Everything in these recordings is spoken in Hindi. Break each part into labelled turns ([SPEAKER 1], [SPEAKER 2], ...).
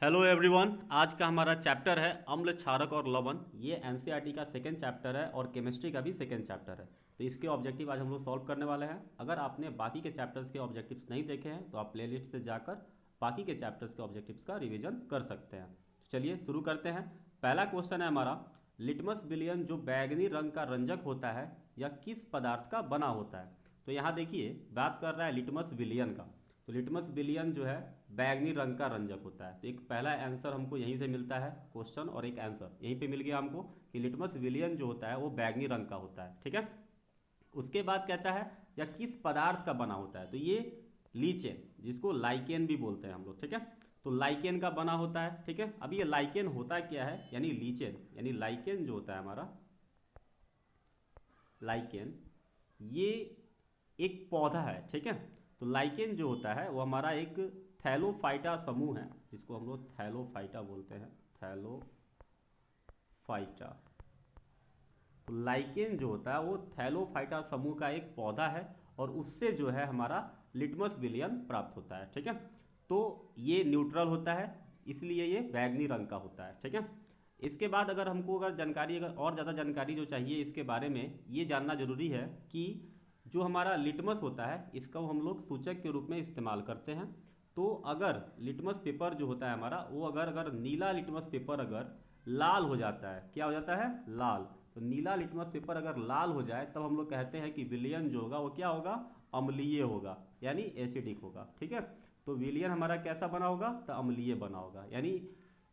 [SPEAKER 1] Hello everyone. आज का हमारा चैप्टर है अम्ल क्षारक और लवण। ये एनसीईआरटी का सेकंड चैप्टर है और केमिस्ट्री का भी सेकंड चैप्टर है। तो इसके ऑब्जेक्टिव आज हम लोग सॉल्व करने वाले हैं। अगर आपने बाकी के चैप्टर्स के ऑब्जेक्टिव्स नहीं देखे हैं तो आप प्लेलिस्ट से जाकर बाकी के चैप्टर्स के ऑब्जेक्टिव्स का रिविजन कर सकते हैं। तो चलिए शुरू करते हैं। पहला क्वेश्चन है हमारा, लिटमस विलियन जो बैंगनी रंग का रंजक होता है यह किस पदार्थ का बना होता है। तो यहाँ देखिए बात कर रहा है लिटमस विलियन का। तो लिटमस विलियन जो है बैगनी रंग का रंजक होता है। तो एक पहला आंसर हमको यहीं से मिलता है क्वेश्चन, और एक आंसर यहीं पे मिल गया हमको कि लिटमस विलियन जो होता है वो बैगनी रंग का होता है। ठीक है। उसके बाद कहता है या किस पदार्थ का बना होता है। तो ये लीचेन, जिसको लाइकेन भी बोलते हैं हम लोग। ठीक है। तो लाइकेन का बना होता है। ठीक है। अब ये लाइकेन होता क्या है, यानी लीचेन यानी लाइकेन जो होता है हमारा लाइकेन, ये एक पौधा है। ठीक है। तो लाइकेन जो होता है वो हमारा एक थैलोफाइटा समूह है, जिसको हम लोग थैलोफाइटा बोलते हैं। थैलोफाइटा। तो लाइकेन जो होता है वो थैलोफाइटा समूह का एक पौधा है और उससे जो है हमारा लिटमस विलियन प्राप्त होता है। ठीक है। तो ये न्यूट्रल होता है, इसलिए ये बैगनी रंग का होता है। ठीक है। इसके बाद अगर हमको अगर और ज़्यादा जानकारी जो चाहिए इसके बारे में, ये जानना जरूरी है कि जो हमारा लिटमस होता है इसका हम लोग सूचक के रूप में इस्तेमाल करते हैं। तो अगर लिटमस पेपर जो होता है हमारा वो अगर अगर नीला लिटमस पेपर अगर लाल हो जाता है, क्या हो जाता है, लाल। तो नीला लिटमस पेपर अगर लाल हो जाए तब हम लोग कहते हैं कि विलियन जो होगा वो क्या होगा, अम्लीय होगा, यानी एसिडिक होगा। ठीक है। तो विलियन हमारा कैसा बना होगा, तो अम्लीय बना होगा। यानी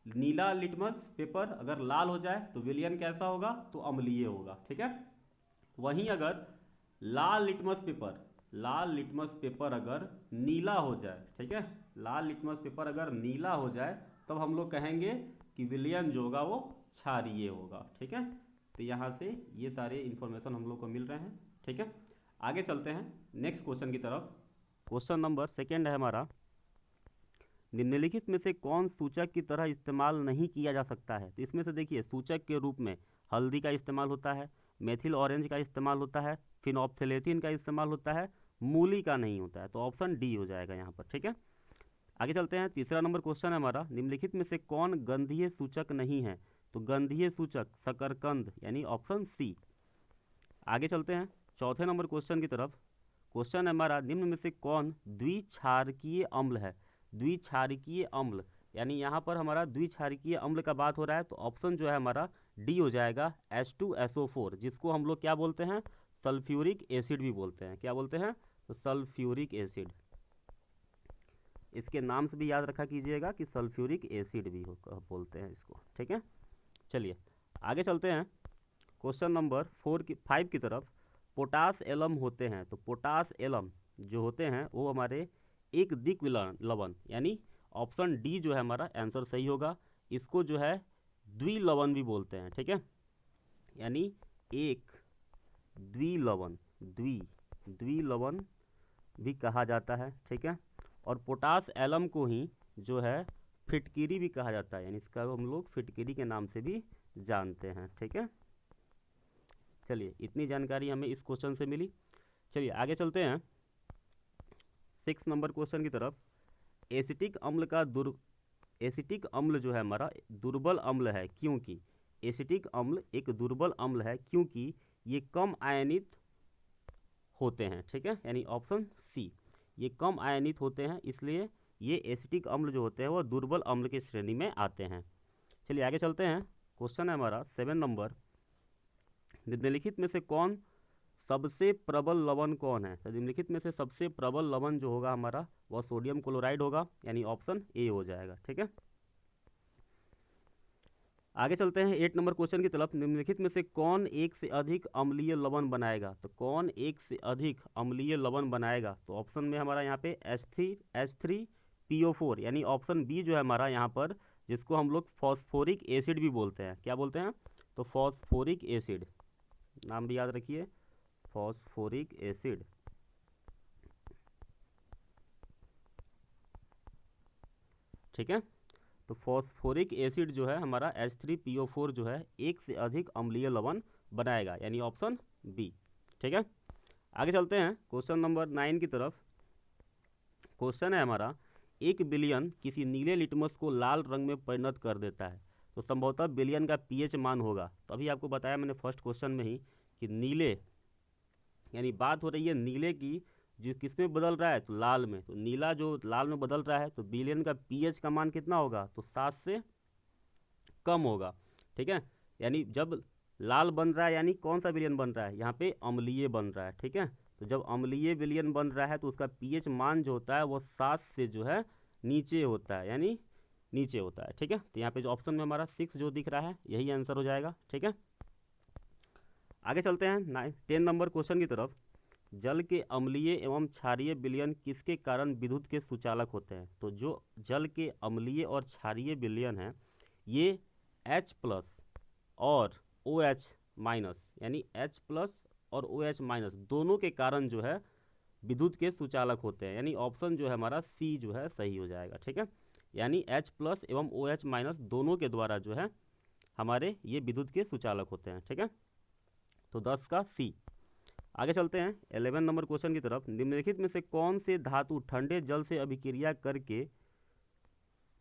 [SPEAKER 1] नीला लिटमस पेपर अगर लाल हो जाए तो विलियन कैसा होगा, तो अम्लीय होगा। ठीक है। वहीं अगर लाल लिटमस पेपर अगर नीला हो जाए, ठीक है, लाल लिटमस पेपर अगर नीला हो जाए तब हम लोग कहेंगे कि विलियन जो होगा वो क्षारीय होगा। ठीक है। तो यहाँ से ये सारे इंफॉर्मेशन हम लोग को मिल रहे हैं। ठीक है। आगे चलते हैं नेक्स्ट क्वेश्चन की तरफ। क्वेश्चन नंबर सेकेंड है हमारा, निम्नलिखित में से कौन सूचक की तरह इस्तेमाल नहीं किया जा सकता है। तो इसमें से देखिए सूचक के रूप में हल्दी का इस्तेमाल होता है, मेथिल ऑरेंज का इस्तेमाल होता है, फिनॉप्सिलेथिन का इस्तेमाल होता है, मूली का नहीं होता है। तो ऑप्शन डी हो जाएगा यहाँ पर। ठीक है। आगे चलते हैं। तीसरा नंबर क्वेश्चन है हमारा, निम्नलिखित में से कौन गंधीय सूचक नहीं है। तो गंधीय सूचक शकरकंद, यानी ऑप्शन सी। आगे चलते हैं चौथे नंबर क्वेश्चन की तरफ। क्वेश्चन है हमारा, निम्न में से कौन द्विक्षारकीय अम्ल है। द्विक्षारकीय अम्ल, यानी यहाँ पर हमारा द्विक्षारकीय अम्ल का बात हो रहा है। तो ऑप्शन जो है हमारा डी हो जाएगा H2SO4, जिसको हम लोग क्या बोलते हैं, सल्फ्यूरिक एसिड भी बोलते हैं। क्या बोलते हैं, तो सल्फ्यूरिक एसिड। इसके नाम से भी याद रखा कीजिएगा कि सल्फ्यूरिक एसिड भी बोलते हैं इसको। ठीक है। चलिए आगे चलते हैं क्वेश्चन नंबर 5 की तरफ। पोटास एलम होते हैं। तो पोटास एलम जो होते हैं वो हमारे एक दिक लवण, यानी ऑप्शन डी जो है हमारा आंसर सही होगा। इसको जो है द्विलवण भी बोलते हैं। ठीक है। यानी एक द्विलवण, द्विलवण भी कहा जाता है। ठीक है। और पोटास एलम को ही जो है फिटकिरी भी कहा जाता है, यानी इसका हम लोग फिटकिरी के नाम से भी जानते हैं। ठीक है। चलिए इतनी जानकारी हमें इस क्वेश्चन से मिली। चलिए आगे चलते हैं 6 नंबर क्वेश्चन की तरफ। एसिटिक अम्ल का एसिटिक अम्ल जो है हमारा दुर्बल अम्ल है, क्योंकि एसिटिक अम्ल एक दुर्बल अम्ल है क्योंकि ये कम आयनित होते हैं। ठीक है। यानी ऑप्शन सी, ये कम आयनित होते हैं, इसलिए ये एसिटिक अम्ल जो होते हैं वो दुर्बल अम्ल की श्रेणी में आते हैं। चलिए आगे चलते हैं। क्वेश्चन है हमारा 7 नंबर, निम्नलिखित में से कौन सबसे प्रबल लवण कौन है। तो निम्नलिखित में से सबसे प्रबल लवण जो होगा हमारा वह सोडियम क्लोराइड होगा, यानी ऑप्शन ए हो जाएगा। ठीक है। आगे चलते हैं 8 नंबर क्वेश्चन की तरफ। निम्नलिखित में से कौन एक से अधिक अम्लीय लवण बनाएगा। तो कौन एक से अधिक अम्लीय लवण बनाएगा। तो ऑप्शन में हमारा यहाँ पे H3PO4, यानी ऑप्शन बी जो है हमारा यहाँ पर, जिसको हम लोग फॉस्फोरिक एसिड भी बोलते हैं। क्या बोलते हैं, तो फॉस्फोरिक एसिड, नाम भी याद रखिए, फॉस्फोरिक एसिड। ठीक है। तो फॉस्फोरिक एसिड जो है हमारा H3PO4 जो है एक से अधिक अम्लीय लवण बनाएगा, यानी ऑप्शन बी। ठीक है। आगे चलते हैं क्वेश्चन नंबर 9 की तरफ। क्वेश्चन है हमारा, 1 बिलियन किसी नीले लिटमस को लाल रंग में परिणत कर देता है तो संभवतः बिलियन का पीएच मान होगा। तो अभी आपको बताया मैंने फर्स्ट क्वेश्चन में ही कि नीले, यानी बात हो रही है नीले की, जो किस में बदल रहा है तो लाल में, तो नीला जो लाल में बदल रहा है तो बिलियन का पीएच का मान कितना होगा तो 7 से कम होगा। ठीक है, यानी जब लाल बन रहा है यानी कौन सा विलयन बन रहा है, यहाँ पे अम्लीय बन रहा है। ठीक है, तो जब अम्लीय विलयन बन रहा है तो उसका पीएच मान जो होता है वो 7 से जो है नीचे होता है, यानी नीचे होता है। ठीक है, तो यहाँ पे जो ऑप्शन में हमारा 6 जो दिख रहा है यही आंसर हो जाएगा। ठीक है, आगे चलते हैं 10 नंबर क्वेश्चन की तरफ। जल के अम्लीय एवं क्षारीय विलयन किसके कारण विद्युत के सुचालक होते हैं। तो जो जल के अम्लीय और क्षारीय विलयन हैं ये H+ और OH- यानी H+ और OH- दोनों के कारण जो है विद्युत के सुचालक होते हैं, यानी ऑप्शन जो है हमारा सी जो है सही हो जाएगा। ठीक है, यानी H+ एवं OH- दोनों के द्वारा जो है हमारे ये विद्युत के सुचालक होते हैं। ठीक है, तो 10 का सी। आगे चलते हैं 11 नंबर क्वेश्चन की तरफ। निम्नलिखित में से कौन से धातु ठंडे जल से अभिक्रिया करके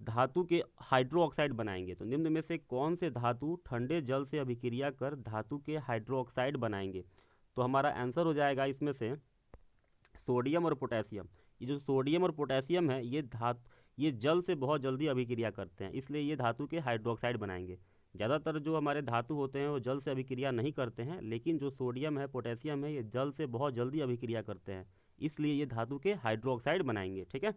[SPEAKER 1] धातु के हाइड्रोक्साइड बनाएंगे। तो निम्न में से कौन से धातु ठंडे जल से अभिक्रिया कर धातु के हाइड्रोक्साइड बनाएंगे। तो हमारा आंसर हो जाएगा इसमें से सोडियम और पोटेशियम। ये जो सोडियम और पोटेशियम है ये जल से बहुत जल्दी अभिक्रिया करते हैं, इसलिए ये धातु के हाइड्रोक्साइड बनाएंगे। ज़्यादातर जो हमारे धातु होते हैं वो जल से अभिक्रिया नहीं करते हैं, लेकिन जो सोडियम है पोटेशियम है ये जल से बहुत जल्दी अभिक्रिया करते हैं, इसलिए ये धातु के हाइड्रोक्साइड बनाएंगे। ठीक है,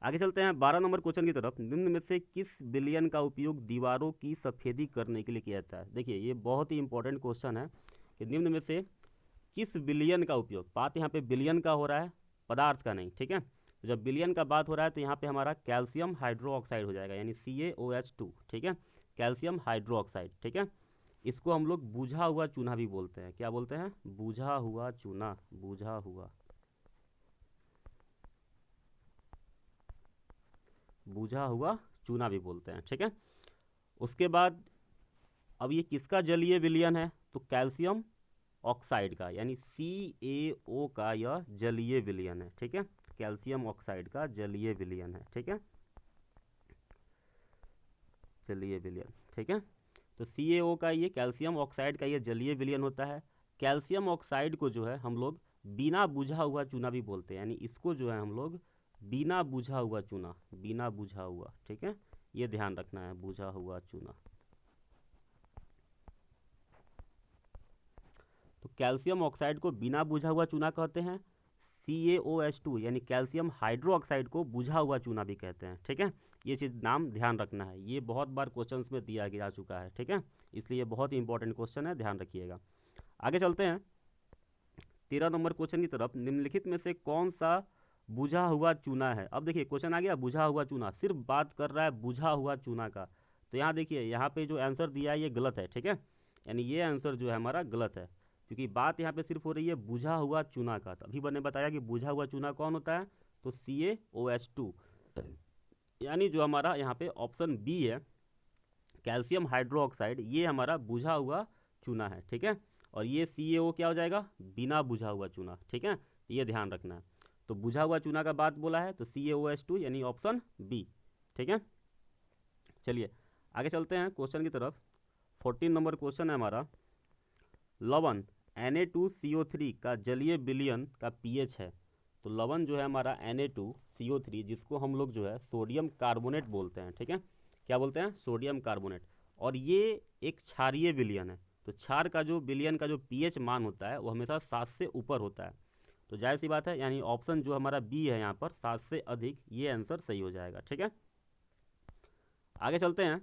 [SPEAKER 1] आगे चलते हैं 12 नंबर क्वेश्चन की तरफ। निम्न में से किस विलयन का उपयोग दीवारों की सफेदी करने के लिए किया जाता है। देखिए ये बहुत ही इंपॉर्टेंट क्वेश्चन है कि निम्न में से किस विलयन का उपयोग, बात यहाँ पे विलयन का हो रहा है पदार्थ का नहीं। ठीक है, तो जब विलयन का बात हो रहा है तो यहाँ पे हमारा कैल्शियम हाइड्रोक्साइड हो जाएगा, यानी CaOH2। ठीक है, कैल्शियम हाइड्रोक्साइड। ठीक है, इसको हम लोग बुझा हुआ चूना भी बोलते हैं। क्या बोलते हैं, बुझा हुआ चूना, बुझा हुआ चूना भी बोलते हैं। ठीक है, उसके बाद अब ये किसका जलीय विलयन है तो कैल्शियम ऑक्साइड का, यानी CaO का यह जलीय विलयन है। ठीक है, कैल्शियम ऑक्साइड का जलीय विलयन है। ठीक है, जलीय विलयन। ठीक है, तो CaO का ये कैल्शियम ऑक्साइड का ये जलीय विलयन होता है। कैल्शियम ऑक्साइड को जो है हम लोग बिना बुझा हुआ चूना भी बोलते हैं, यानी इसको जो है हम लोग बिना बुझा हुआ चूना, बिना बुझा हुआ। ठीक है, ये ध्यान रखना है, बुझा हुआ चूना। तो कैल्शियम ऑक्साइड को बिना बुझा हुआ चूना कहते हैं। CaOH2 यानी कैल्शियम हाइड्रोक्साइड को बुझा हुआ चूना भी कहते हैं। ठीक है, ये चीज़ नाम ध्यान रखना है, ये बहुत बार क्वेश्चंस में दिया जा चुका है। ठीक है, इसलिए ये बहुत ही इंपॉर्टेंट क्वेश्चन है, ध्यान रखिएगा। आगे चलते हैं 13 नंबर क्वेश्चन की तरफ। निम्नलिखित में से कौन सा बुझा हुआ चूना है। अब देखिए क्वेश्चन आ गया बुझा हुआ चूना, सिर्फ बात कर रहा है बुझा हुआ चूना का। तो यहाँ देखिए यहाँ पे जो आंसर दिया है ये गलत है। ठीक है, यानी ये आंसर जो है हमारा गलत है, क्योंकि बात यहाँ पे सिर्फ हो रही है बुझा हुआ चूना का। तो अभी मैंने बताया कि बुझा हुआ चूना कौन होता है तो CaOH2, यानी जो हमारा यहाँ पे ऑप्शन बी है कैल्शियम हाइड्रोक्साइड, ये हमारा बुझा हुआ चूना है। ठीक है, और ये CaO क्या हो जाएगा, बिना बुझा हुआ चूना। ठीक है, ये ध्यान रखना है। तो बुझा हुआ चूना का बात बोला है तो CaOH2 यानी ऑप्शन बी। ठीक है, चलिए आगे चलते हैं क्वेश्चन की तरफ। 14 नंबर क्वेश्चन है हमारा। लवण Na2CO3 का जलीय विलयन का पीएच है। तो लवण जो है हमारा Na2CO3, जिसको हम लोग जो है सोडियम कार्बोनेट बोलते हैं। ठीक है, क्या बोलते हैं, सोडियम कार्बोनेट। और ये एक क्षारीय विलयन है, तो क्षार का जो विलयन का जो पीएच मान होता है वो हमेशा 7 से ऊपर होता है। तो जाहिर सी बात है, यानी ऑप्शन जो हमारा बी है यहाँ पर 7 से अधिक, ये आंसर सही हो जाएगा। ठीक है, आगे चलते हैं।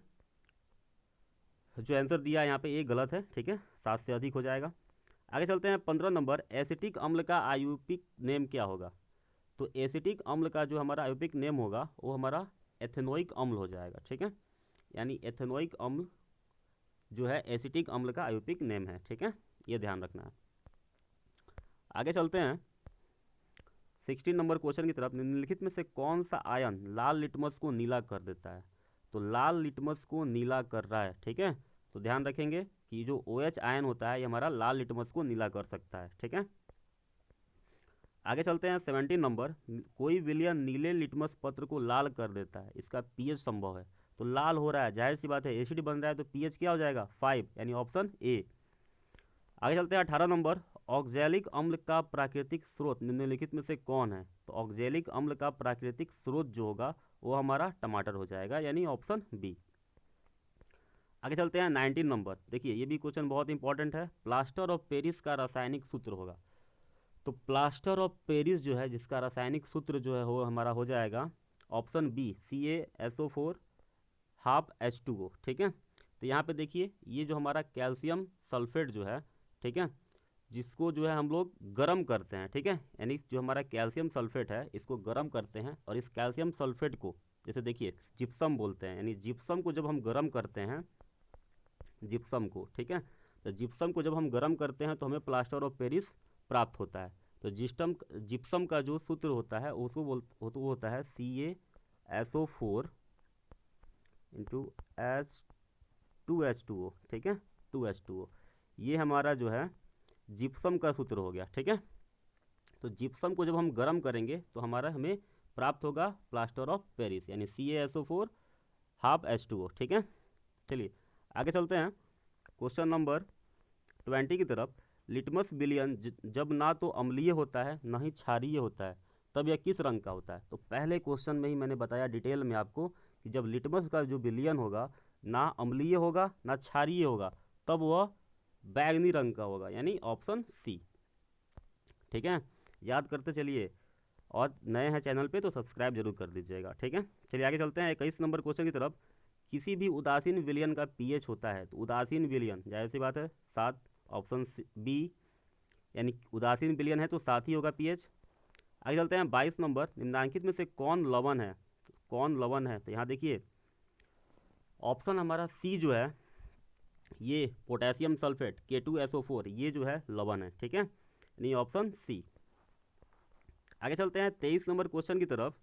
[SPEAKER 1] जो आंसर दिया है यहाँ पे ये गलत है। ठीक है, 7 से अधिक हो जाएगा। आगे चलते हैं 15 नंबर। एसिटिक अम्ल का आयुपिक नेम क्या होगा। तो एसिटिक अम्ल का जो हमारा आयुपिक नेम होगा वो हमारा एथेनोइक अम्ल हो जाएगा। ठीक है, यानी एथेनोइक अम्ल जो है एसिटिक अम्ल का आयुपिक नेम है। ठीक है, ये ध्यान रखना है। आगे चलते हैं 16 नंबर क्वेश्चन की तरफ। निम्नलिखित में से कौन सा आयन लाल लिटमस को नीला कर देता है। तो लाल लिटमस को नीला कर रहा है। ठीक है, तो ध्यान रखेंगे कि जो OH आयन होता है ये हमारा लाल लिटमस को नीला कर सकता है। ठीक है, आगे चलते हैं 17 नंबर। कोई विलयन नीले लिटमस पत्र को लाल कर देता है, इसका पीएच संभव है। तो लाल हो रहा है, जाहिर सी बात है एसिड बन रहा है, तो पीएच क्या हो जाएगा 5, यानी ऑप्शन ए। आगे चलते हैं 18 नंबर। ऑक्जेलिक अम्ल का प्राकृतिक स्रोत निम्नलिखित में से कौन है? तो ऑक्जेलिक अम्ल का प्राकृतिक स्रोत जो होगा वो हमारा टमाटर हो जाएगा, यानी ऑप्शन बी। आगे चलते हैं 19 नंबर। देखिए ये भी क्वेश्चन बहुत इंपॉर्टेंट है। प्लास्टर ऑफ पेरिस का रासायनिक सूत्र होगा। तो प्लास्टर ऑफ पेरिस जो है, जिसका रासायनिक सूत्र जो है वो हमारा हो जाएगा option B, CaSO4 half H2O। ठीक है, तो यहाँ पे देखिए ये जो हमारा कैल्शियम सल्फेट जो है, ठीक है, जिसको जो है हम लोग गर्म करते हैं, ठीक है, यानी जो हमारा कैल्शियम सल्फेट है इसको गर्म करते हैं, और इस कैल्शियम सल्फेट को जैसे देखिए जिप्सम बोलते हैं, यानी जिप्सम को जब हम गर्म करते हैं, जिप्सम को, ठीक है, तो जिप्सम को जब हम गर्म करते हैं तो हमें प्लास्टर ऑफ पेरिस प्राप्त होता है। तो जिप्सम का जो सूत्र होता है उसको वो होता है CaSO4 इंटू H2H2O, ठीक है, 2H2O। ये हमारा जो है जिप्सम का सूत्र हो गया, ठीक है। तो जिप्सम को जब हम गर्म करेंगे तो हमें प्राप्त होगा प्लास्टर ऑफ पेरिस, यानी CaSO4 हाफ H2O, ठीक है। चलिए आगे चलते हैं क्वेश्चन नंबर 20 की तरफ। लिटमस विलयन जब ना तो अम्लीय होता है ना ही क्षारीय होता है, तब यह किस रंग का होता है? तो पहले क्वेश्चन में ही मैंने बताया डिटेल में आपको कि जब लिटमस का जो विलयन होगा ना अम्लीय होगा ना क्षारीय होगा, तब वह बैगनी रंग का होगा, यानी ऑप्शन सी। ठीक है, याद करते चलिए, और नए हैं चैनल पे तो सब्सक्राइब जरूर कर दीजिएगा, ठीक है। चलिए आगे चलते हैं 21 नंबर क्वेश्चन की तरफ। किसी भी उदासीन विलयन का पीएच होता है, तो उदासीन विलयन जाहिर सी बात है 7, ऑप्शन बी, यानी उदासीन विलयन है तो 7 ही होगा पीएच। आगे चलते हैं 22 नंबर। निम्नलिखित में से कौन लवण है? कौन लवण है? तो यहाँ देखिए ऑप्शन हमारा सी जो है, ये पोटेशियम सल्फेट K2SO4, ये जो है लवण है, ठीक है, यानी ऑप्शन सी। आगे चलते हैं 23 नंबर क्वेश्चन की तरफ।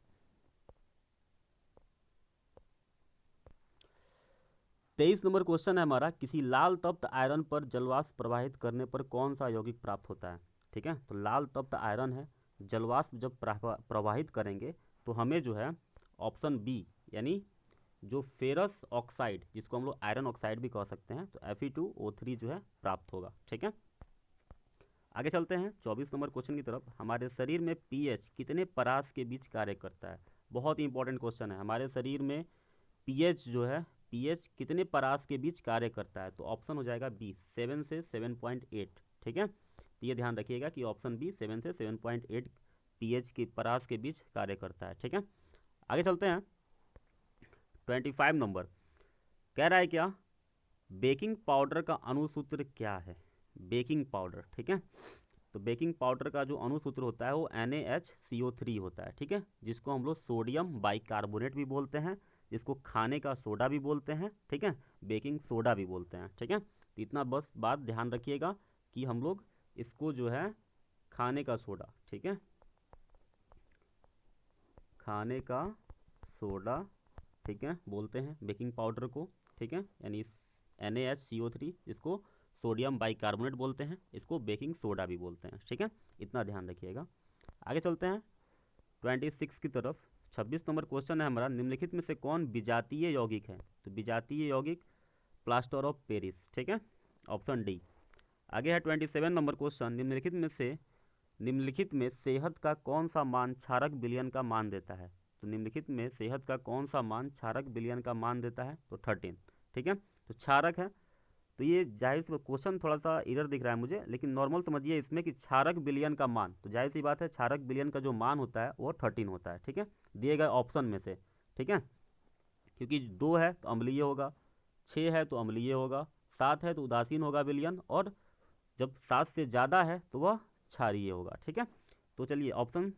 [SPEAKER 1] 23 नंबर क्वेश्चन है हमारा, किसी लाल तप्त आयरन पर जलवाष्प प्रवाहित करने पर कौन सा यौगिक प्राप्त होता है? ठीक है, तो लाल तप्त आयरन है, जलवाष्प जब प्रवाहित करेंगे तो हमें जो है ऑप्शन बी, यानी जो फेरस ऑक्साइड, जिसको हम लोग आयरन ऑक्साइड भी कह सकते हैं, तो Fe2O3 जो है प्राप्त होगा, ठीक है। आगे चलते हैं 24 नंबर क्वेश्चन की तरफ। हमारे शरीर में पीएच कितने परास के बीच कार्य करता है? बहुत ही इंपॉर्टेंट क्वेश्चन है। हमारे शरीर में पीएच जो है, पीएच कितने परास के बीच कार्य करता है? तो ऑप्शन हो जाएगा बी, 7 से 7.8, ठीक है। तो ये ध्यान रखिएगा कि ऑप्शन बी 7 से 7.8 पीएच के परास के बीच कार्य करता है, ठीक है। आगे चलते हैं 25 नंबर। कह रहा है क्या, बेकिंग पाउडर का अणुसूत्र क्या है? बेकिंग पाउडर, ठीक है, तो बेकिंग पाउडर का जो अणुसूत्र होता है वो NaHCO3 होता है, ठीक है, जिसको हम लोग सोडियम बाइकार्बोनेट भी बोलते हैं, जिसको खाने का सोडा भी बोलते हैं, ठीक है, बेकिंग सोडा भी बोलते हैं, ठीक है। तो इतना बस बात ध्यान रखिएगा कि हम लोग इसको जो है खाने का सोडा, ठीक है, खाने का सोडा, ठीक है, बोलते हैं बेकिंग पाउडर को, ठीक है, यानी NaHCO3, इसको सोडियम बाइकार्बोनेट बोलते हैं, इसको बेकिंग सोडा भी बोलते हैं, ठीक है, इतना ध्यान रखिएगा। आगे चलते हैं 26 की तरफ। 26 नंबर क्वेश्चन है हमारा, निम्नलिखित में से कौन विजातीय यौगिक है? तो विजातीय यौगिक प्लास्टर ऑफ पेरिस, ठीक है, ऑप्शन डी। आगे है 27 नंबर क्वेश्चन। निम्नलिखित में सेहत का कौन सा मान क्षारक विलयन का मान देता है? तो निम्नलिखित में सेहत का कौन सा मान क्षारक विलयन का मान देता है? तो 13, ठीक है, तो क्षारक है, तो ये जाहिर सी क्वेश्चन थोड़ा सा इरर दिख रहा है मुझे, लेकिन नॉर्मल समझिए इसमें कि क्षारक विलयन का मान, तो जाहिर सी बात है क्षारक विलयन का जो मान होता है वो 13 होता है, ठीक है, दिए गए ऑप्शन में से, ठीक है, क्योंकि 2 है तो अम्लीय होगा, 6 है तो अम्लीय होगा, 7 है तो उदासीन होगा विलयन, और जब 7 से ज़्यादा है तो वह क्षारीय होगा, ठीक है। तो चलिए ऑप्शन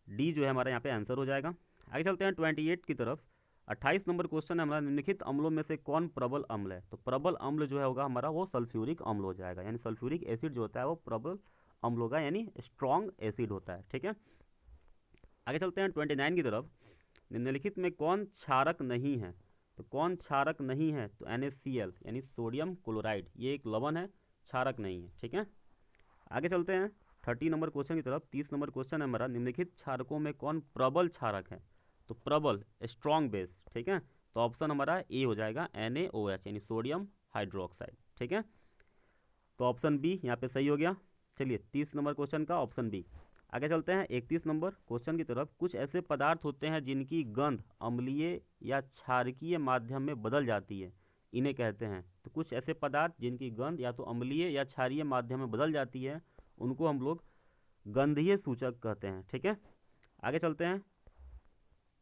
[SPEAKER 1] डी जो है हमारा यहाँ पे आंसर हो जाएगा। आगे चलते हैं 28 की तरफ। 28 नंबर क्वेश्चन है हमारा, निम्नलिखित अम्लों में से कौन प्रबल अम्ल है? तो प्रबल अम्ल जो है होगा हमारा वो सल्फ्यूरिक अम्ल हो जाएगा, यानी सल्फ्यूरिक एसिड जो होता है वो प्रबल अम्ल होगा, यानी स्ट्रॉन्ग एसिड होता है, ठीक है। आगे चलते हैं 29 की तरफ। निम्नलिखित में कौन क्षारक नहीं है? तो कौन क्षारक नहीं है? तो NaCl, यानी सोडियम क्लोराइड, ये एक लवण है, क्षारक नहीं है, ठीक है। आगे चलते हैं 30 नंबर क्वेश्चन की तरफ। 30 नंबर क्वेश्चन है हमारा, निम्नलिखित क्षारकों में कौन प्रबल क्षारक है? तो प्रबल, स्ट्रॉन्ग बेस, ठीक है। तो ऑप्शन हमारा ए हो जाएगा NaOH यानी सोडियम हाइड्रोक्साइड, ठीक है। तो ऑप्शन बी यहाँ पे सही हो गया। चलिए 30 नंबर क्वेश्चन का ऑप्शन बी। आगे चलते हैं 31 नंबर क्वेश्चन की तरफ। कुछ ऐसे पदार्थ होते हैं जिनकी गंध अम्लीय या क्षारकीय माध्यम में बदल जाती है, इन्हें कहते हैं। तो कुछ ऐसे पदार्थ जिनकी गंध या तो अम्लीय या क्षारीय माध्यम में बदल जाती है, उनको हम लोग गंधीय सूचक कहते हैं, ठीक है। आगे चलते हैं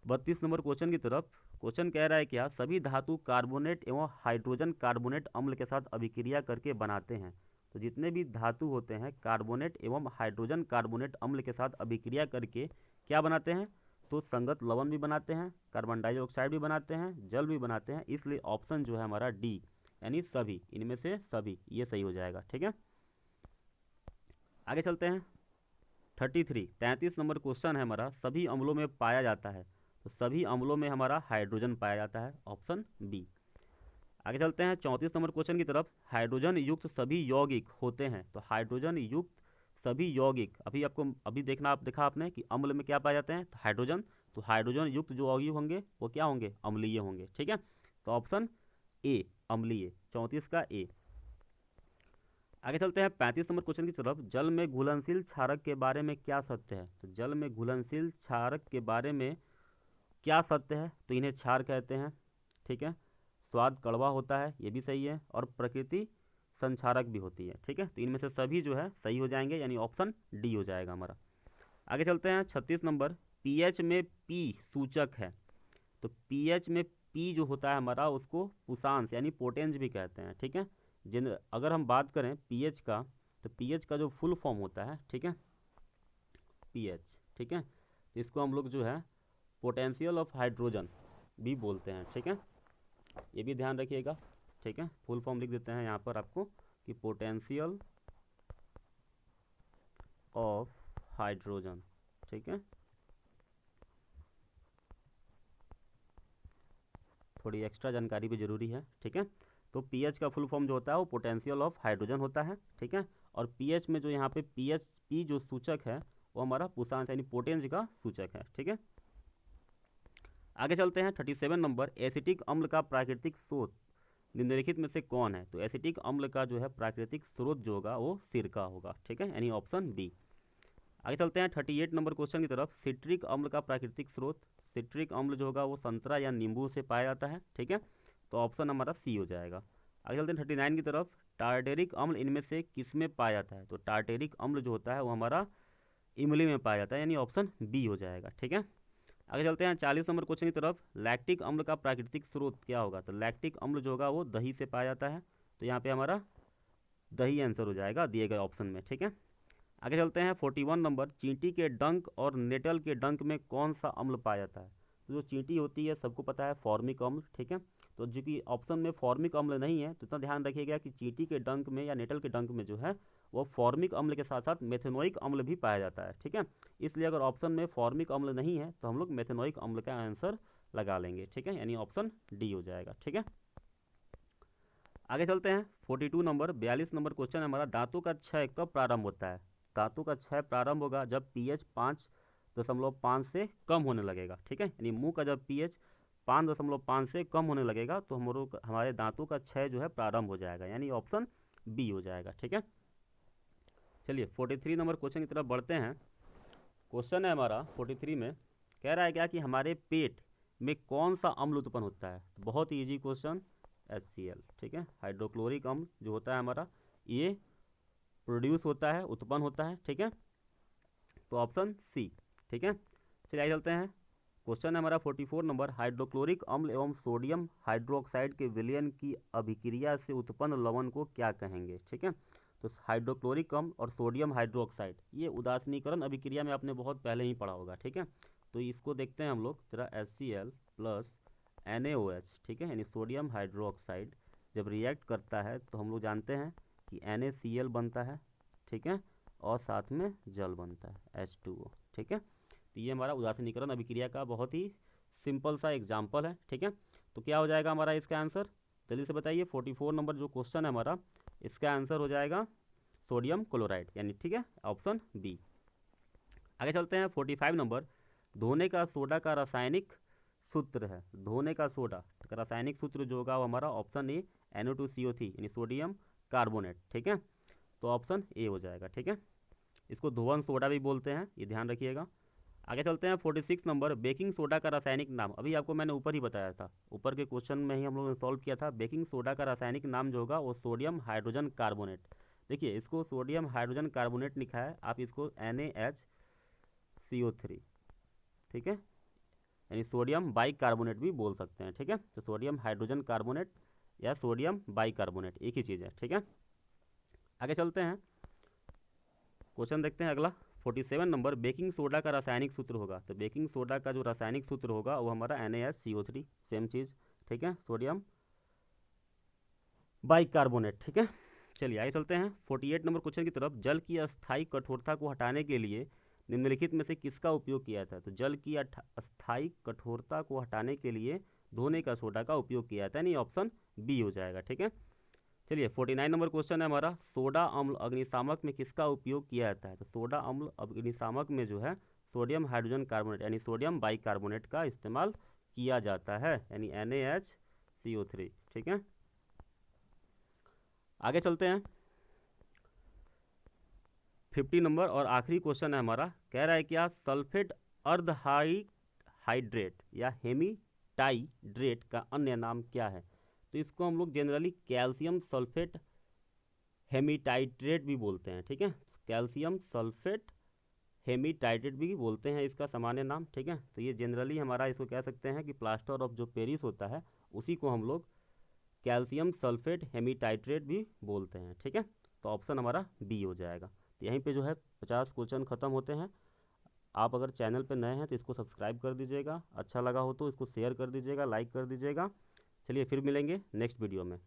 [SPEAKER 1] 32 नंबर क्वेश्चन की तरफ। क्वेश्चन कह रहा है क्या? सभी धातु कार्बोनेट एवं हाइड्रोजन कार्बोनेट अम्ल के साथ अभिक्रिया करके बनाते हैं। तो जितने भी धातु होते हैं कार्बोनेट एवं हाइड्रोजन कार्बोनेट अम्ल के साथ अभिक्रिया करके क्या बनाते हैं? तो संगत लवण भी बनाते हैं, कार्बन डाइऑक्साइड भी बनाते हैं, जल भी बनाते हैं। इसलिए ऑप्शन जो है हमारा डी यानी सभी, इनमें से सभी, ये सही हो जाएगा, ठीक है। आगे चलते हैं 33 नंबर क्वेश्चन है हमारा, सभी अम्लों में पाया जाता है। तो सभी अम्लों में हमारा हाइड्रोजन पाया जाता है, ऑप्शन बी। आगे चलते हैं 34 नंबर क्वेश्चन की तरफ। हाइड्रोजन युक्त सभी यौगिक होते हैं। तो हाइड्रोजन युक्त सभी यौगिक, अभी देखा आपने कि अम्ल में क्या पाए जाते हैं? तो हाइड्रोजन। तो हाइड्रोजन युक्त जो यौगिक होंगे वो क्या होंगे? अम्लीय होंगे, ठीक है। तो ऑप्शन ए अम्लीय, 34 का ए। आगे चलते हैं 35 नंबर क्वेश्चन की तरफ। जल में घुलनशील क्षारक के बारे में क्या सत्य है? तो जल में घुलनशील क्षारक के बारे में क्या सत्य है? तो इन्हें क्षार कहते हैं, ठीक है। स्वाद कड़वा होता है, ये भी सही है, और प्रकृति संक्षारक भी होती है, ठीक है। तो इनमें से सभी जो है सही हो जाएंगे, यानी ऑप्शन डी हो जाएगा हमारा। आगे चलते हैं 36 नंबर। पीएच में पी सूचक है। तो पीएच में पी जो होता है हमारा, उसको पुषांश यानी पोटेंस भी कहते हैं, ठीक है। अगर हम बात करें पीएच का, तो पीएच का जो फुल फॉर्म होता है, ठीक है, पीएच, ठीक है। तो इसको हम लोग जो है पोटेंशियल ऑफ हाइड्रोजन भी बोलते हैं, ठीक है। ये भी ध्यान रखिएगा, ठीक है। फुल फॉर्म लिख देते हैं यहाँ पर आपको कि पोटेंशियल ऑफ हाइड्रोजन, ठीक है। थोड़ी एक्स्ट्रा जानकारी भी जरूरी है, ठीक है। तो पीएच का फुल फॉर्म जो होता है वो पोटेंशियल ऑफ हाइड्रोजन होता है, ठीक है। और पीएच में जो यहाँ पे पी जो सूचक है वो हमारा पुषांश यानी पोटेंस का सूचक है, ठीक है। आगे चलते हैं 37 नंबर। एसिटिक अम्ल का प्राकृतिक स्रोत निम्नलिखित में से कौन है? तो एसिटिक अम्ल का जो है प्राकृतिक स्रोत जो होगा वो सिरका होगा, ठीक है, यानी ऑप्शन बी। आगे चलते हैं 38 नंबर क्वेश्चन की तरफ। सिट्रिक अम्ल का प्राकृतिक स्रोत, सिट्रिक अम्ल जो होगा वो संतरा या नींबू से पाया जाता है, ठीक है। तो ऑप्शन हमारा सी हो जाएगा। आगे चलते हैं 39 की तरफ। टार्टेरिक अम्ल इनमें से किस में पाया जाता है? तो टार्टेरिक अम्ल जो होता है वो हमारा इमली में पाया जाता है, यानी ऑप्शन बी हो जाएगा, ठीक है। आगे चलते हैं 40 नंबर क्वेश्चन की तरफ। लैक्टिक अम्ल का प्राकृतिक स्रोत क्या होगा? तो लैक्टिक अम्ल जो होगा वो दही से पाया जाता है। तो यहाँ पे हमारा दही आंसर हो जाएगा दिए गए ऑप्शन में, ठीक है। आगे चलते हैं 41 नंबर। चींटी के डंक और नेटल के डंक में कौन सा अम्ल पाया जाता है? तो जो चींटी होती है सबको पता है फॉर्मिक अम्ल, ठीक है। तो जो कि ऑप्शन में फॉर्मिक अम्ल नहीं है, तो इतना ध्यान रखिएगा कि चींटी के डंक में या नेटल के डंक में जो है वो फॉर्मिक अम्ल के साथ साथ मेथेनोइक अम्ल भी पाया जाता है, ठीक है। इसलिए अगर ऑप्शन में फॉर्मिक अम्ल नहीं है तो हम लोग मेथेनोइक अम्ल का आंसर लगा लेंगे, ठीक है, यानी ऑप्शन डी हो जाएगा, ठीक है। आगे चलते हैं 42 नंबर। 42 नंबर क्वेश्चन है हमारा, दांतों का क्षय कब प्रारंभ होता है? दांतों का क्षय प्रारंभ होगा जब पीएच 5.5 से कम होने लगेगा, ठीक है। यानी मुंह का जब पीएच 5.5 से कम होने लगेगा तो हमारे दांतों का क्षय जो है प्रारंभ हो जाएगा, यानी ऑप्शन बी हो जाएगा, ठीक है। चलिए 43 नंबर क्वेश्चन की तरफ बढ़ते हैं। क्वेश्चन है हमारा 43 में, कह रहा है क्या कि हमारे पेट में कौन सा अम्ल उत्पन्न होता है? तो बहुत ही ईजी क्वेश्चन, HCl, ठीक है। हाइड्रोक्लोरिक अम्ल जो होता है हमारा ये प्रोड्यूस होता है, उत्पन्न होता है, ठीक है। तो ऑप्शन सी, ठीक है। चलिए आगे चलते हैं। क्वेश्चन है हमारा 44 नंबर। हाइड्रोक्लोरिक अम्ल एवं सोडियम हाइड्रोक्साइड के विलयन की अभिक्रिया से उत्पन्न लवण को क्या कहेंगे? ठीक है। तो हाइड्रोक्लोरिक अम्ल और सोडियम हाइड्रोक्साइड ये उदासीनीकरण अभिक्रिया में आपने बहुत पहले ही पढ़ा होगा, ठीक है। तो इसको देखते हैं हम लोग जरा, HCl प्लस NaOH, ठीक है, यानी सोडियम हाइड्रोक्साइड जब रिएक्ट करता है तो हम लोग जानते हैं कि NaCl बनता है, ठीक है, और साथ में जल बनता है H2O, ठीक है। तो ये हमारा उदासीनीकरण अभिक्रिया का बहुत ही सिंपल सा एग्जाम्पल है, ठीक है। तो क्या हो जाएगा हमारा इसका आंसर, जल्दी से बताइए। 44 नंबर जो क्वेश्चन है हमारा, इसका आंसर हो जाएगा सोडियम क्लोराइड, यानी ठीक है ऑप्शन बी। आगे चलते हैं 45 नंबर, धोने का सोडा का रासायनिक सूत्र है। धोने का सोडा का रासायनिक सूत्र जो होगा वो हमारा ऑप्शन ए NO2CO3 यानी सोडियम कार्बोनेट, ठीक है, तो ऑप्शन ए हो जाएगा, ठीक है। इसको धोवन सोडा भी बोलते हैं, ये ध्यान रखिएगा। आगे चलते हैं 46 नंबर, बेकिंग सोडा का रासायनिक नाम। अभी आपको मैंने ऊपर ही बताया था, ऊपर के क्वेश्चन में ही हम लोगों ने सॉल्व किया था। बेकिंग सोडा का रासायनिक नाम जो होगा वो सोडियम हाइड्रोजन कार्बोनेट। देखिए इसको सोडियम हाइड्रोजन कार्बोनेट लिखा है, आप इसको NaHCO3, ठीक है, यानी सोडियम बाइकार्बोनेट भी बोल सकते हैं, ठीक है। तो सोडियम हाइड्रोजन कार्बोनेट या सोडियम बाइकार्बोनेट एक ही चीज़ है, ठीक है। आगे चलते हैं, क्वेश्चन देखते हैं अगला 47 नंबर, बेकिंग सोडा का रासायनिक सूत्र होगा। तो बेकिंग सोडा का जो रासायनिक सूत्र होगा वो हमारा NaHCO3, सेम चीज़, ठीक है, सोडियम बाइकार्बोनेट, ठीक है। चलिए आगे चलते हैं 48 नंबर क्वेश्चन की तरफ, जल की अस्थायी कठोरता को हटाने के लिए निम्नलिखित में से किसका उपयोग किया था। तो जल की अस्थायी कठोरता को हटाने के लिए धोने का सोडा का उपयोग किया जाता है, यानी ऑप्शन बी हो जाएगा, ठीक है। चलिए 49 नंबर क्वेश्चन है हमारा, सोडा अम्ल अग्निशामक में किसका उपयोग किया जाता है। तो सोडा अम्ल अग्निशामक में जो है सोडियम हाइड्रोजन कार्बोनेट यानी सोडियम बाइकार्बोनेट का इस्तेमाल किया जाता है, यानी NaHCO3, ठीक है। आगे चलते हैं 50 नंबर और आखिरी क्वेश्चन है हमारा, कह रहा है क्या सल्फेट अर्धहाइड्रेट या हेमीटाइड्रेट का अन्य नाम क्या है। तो इसको हम लोग जनरली कैल्शियम सल्फेट हेमीटाइट्रेट भी बोलते हैं, ठीक है, कैल्शियम सल्फेट हेमीटाइट्रेट भी बोलते हैं इसका सामान्य नाम, ठीक है। तो ये जनरली हमारा इसको कह सकते हैं कि प्लास्टर ऑफ जो पेरिस होता है उसी को हम लोग कैल्शियम सल्फेट हेमीटाइट्रेट भी बोलते हैं, ठीक है। तो ऑप्शन हमारा बी हो जाएगा। तो यहीं पे जो है 50 क्वेश्चन ख़त्म होते हैं। आप अगर चैनल पे नए हैं तो इसको सब्सक्राइब कर दीजिएगा, अच्छा लगा हो तो इसको शेयर कर दीजिएगा, लाइक कर दीजिएगा। चलिए फिर मिलेंगे नेक्स्ट वीडियो में।